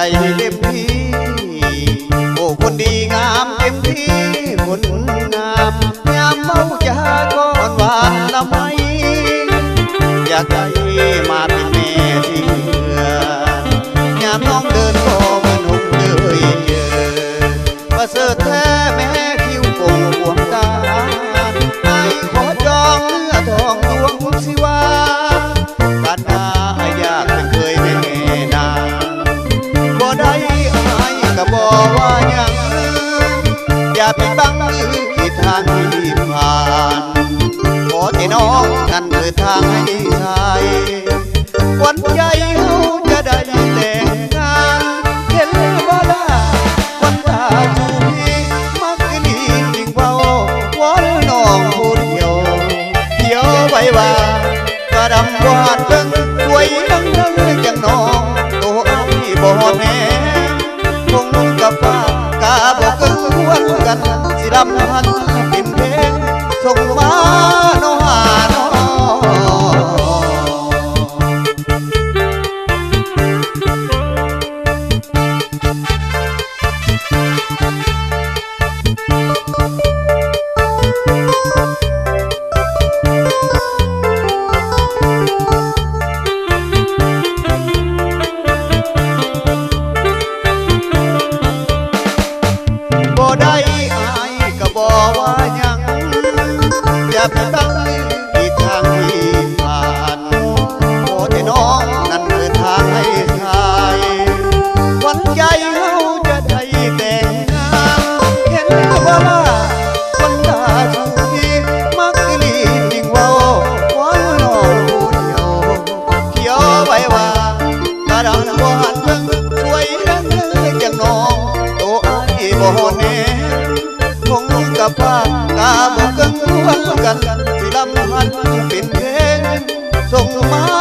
เต็มที่โอ้คนดีงามเต็มที่คนงามยามเมาจาก่อนหวานละไมอยากได้มาเป็นแม่ที่เหลือยามน้องเดินก็เหมือนหุ่นเลยเยอะประเสริฐแท้แม่คิ้วโป่งดวงตาไอ้ขอจองเนื้อทองดวงสิวาการหน้าอยากเป็นเคยแม่นางบ่ได้อายก็บอกว่ายังอย่าปิดบังที่ทางที่ผ่านขอที่น้องนั่นคือทางให้ชายวันใจเฮาจะได้แต่งงานเห็นบ่ล่ะวันตาจูพี่มักลีจริงเบาวอนน้องผู้เดียวเที่ยวไว้ว่ากระดำวาดเบิ่งรวยดังจังน้องตัวพี่บ่แน่คงกับฟ้ากาบ่เกินควรกันสิรำพันเป็นเพลงส่งมาโนหาโนบ่ได้อายก็บอกว่ายังอย่าไปตั้งที่ทางที่ผ่านขอแต่น้องนั่นคือทางให้ชายวันใจเฮาจะได้แต่งงานเห็นว่าล่ะวันตาชูพี่มักลีจริงเว้าวันน้องผู้เดียวเที่ยวไว้ว่ากระดังบ่หันเบิ่งช่วยดังจังน้องตัวอ้ายบ่แน่คงกับฟ้ากาบ่เกินควรกันสิลำพันเป็นเพลงส่งมา